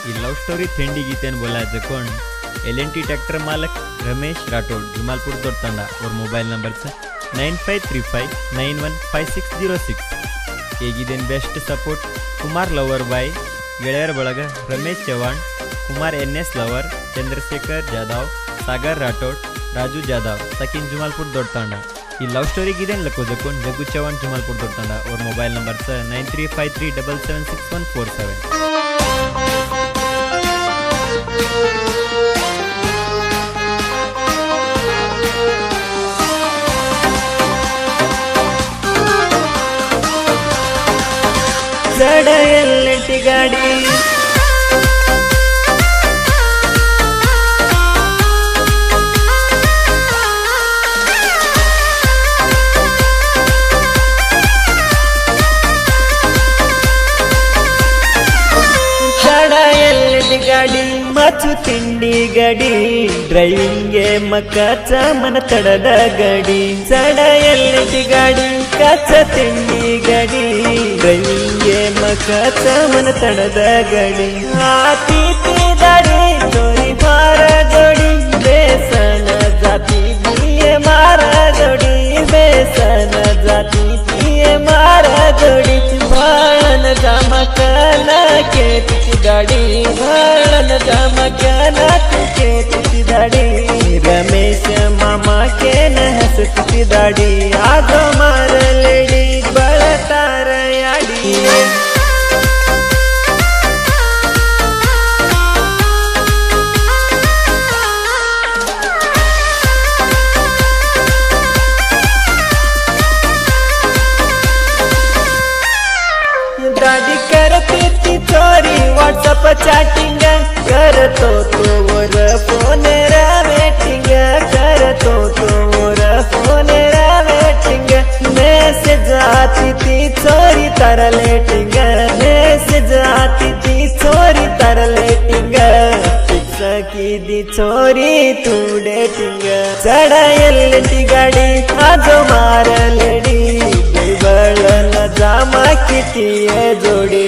ही love story थेंडी गीतेन बोलायचं कोण LNT tractor मालक रमेश राठोड जमालपूर दोडतांडा और मोबाईल नंबरचं 9535915606 हे गीतेन best support Kumar lover by गेळ्यार ಬಳಗ रमेश चव्हाण कुमार NS लवर चंद्रशेखर जाधव सागर राठोड राजू जाधव सकिन जमालपूर दोडतांडा ಈ ಲವ್ ಸ್ಟೋರಿ ಗೀತೆನ್ ಲಕ್ಕೋದಕ್ಕೊಂಡು ಜಗ್ಗು ಚವ್ಹಾಣ್ ಜಮಾಲ್ಪುರ್ ದೊಡ್ಡಂಡ ಅವ್ರ ಮೊಬೈಲ್ ನಂಬರ್ 93537747 ಜಡೆಯಲ್ಲೆಟ್ಟಿ ಗಾಡಿ ಗಾಡಿ ಮಚ್ಚು ತಿಂಡಿ ಗಡಿ ಡ್ರೈವಿಂಗ್ಗೆ ಮಕ್ಕಚ್ಚ ಮನ ತಡದ ಗಡಿ ಸಡೆಯಲ್ಲಿ ಗಾಡಿ ಕಚ್ಚ ತಿಂಡಿ ಗಡಿ ಡ್ರೈವಿಂಗ್ಗೆ ಮಕ್ಕಚ್ಚ ಮನ ತಡದ ಗಡಿ ಆತೀತಿ ದಾಡಿ ಜೋರಿ ಮಾರ ಜೋಡಿ ಬೇಸನ ಜಾತಿ ಬಿಯೆ ಮಾರ ಜೋಡಿ ಬೇಸನ ಜಾತಿ ಬಿಯೆ ಮಾರ ಜೋಡಿ ಬಾಳನ ಜಮಕನ ಕೇತಿ ಗಾಡಿ ಬಾಳನ ಜಮಕನ ಕೇತಿ ದಾಡಿ ರಮೇಶ ಮಾಮಾ ಕೇನ ಹಸತಿ ದಾಡಿ ಆದೋ ಮಾರ ಲೇಡಿ ಬಳತಾರ ಯಾಡಿ दादी करती थी चोरी व्हाट्सअप चैटिंग करतो तो वर फोन वेटिंग करतो तो वर फोन वेटिंग मैसेज आती थी चोरी तर लेटिंग मैसेज आती थी चोरी तर लेटिंग फिक्स की दी चोरी तू डेटिंग चढ़ायल्ली गाड़ी आजो मार लेडी बळन जामा किती जोडी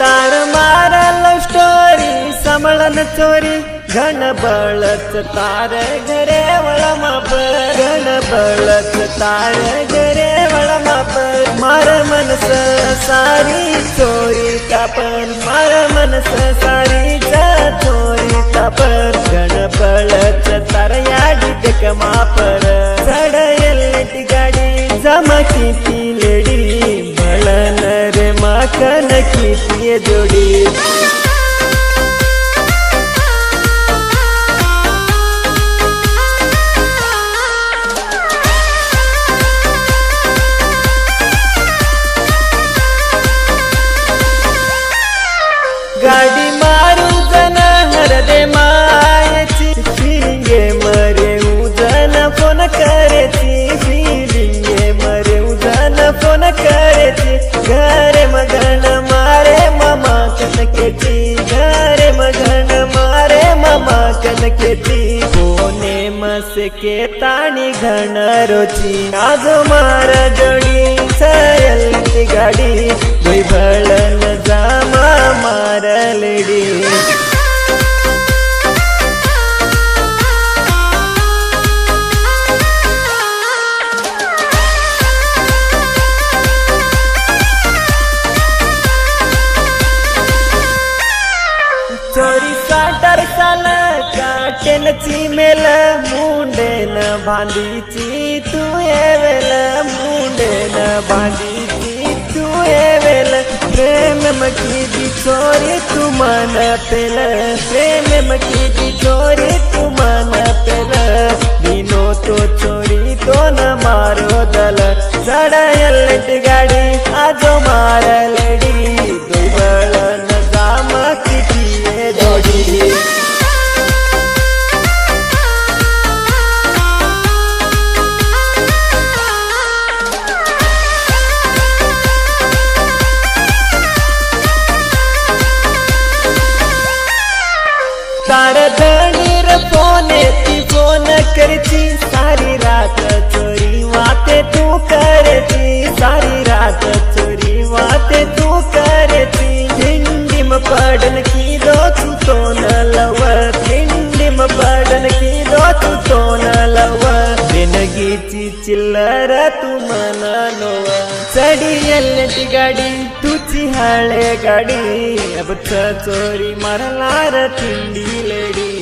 तार मारा लव स्टोरी समळन चोरी घन बळच तार घरे वळ माप घन बळच तार घरे वळ माप मार मनस सारी चोरी कापर मार मनस सारी चोरी कापर घन बळच तार याडी देख मापर चढयल्ली गाडी जमा किती लेडी बळन रे माकन किती जोडी गाडी मारू जन हरदे मायची फिलिंगे मरे उजन फोन करेची फिलिंगे मरे उजन फोन करेची घरे मगन मारे मामा कनकेची घरे मगन मारे मामा कनकेची कोने मसके ताणी घन रोची आज मार जोडी सयल्ली गाडी भळन जामा मार लेडी चोरी साटर साल काटेनची मेल मुंडेन बांधीची तू वेल मुंडेन बांधीची तू वेल प्रेम मकी दी चोरी तू मन पेल प्रेम मकी दी चोरी तू मन पेल दिनो तो चोरी तो न मारो दल चढयल्ली गाडी आजो मार लेडी दुबळन जामा किती जोडी सारा धनीर फोन ती फोन करती सारी रात चोरी वाते तू करती सारी रात चोरी वाते तू करती हिंडीम पडन की दो तू तो न लव हिंडीम पडन की दो तू तो न लव देणगीची चिल्लर तू मना नोव चढी गाडी तुझी हळे गाडी अब चोरी मारलार थिंडी लेडी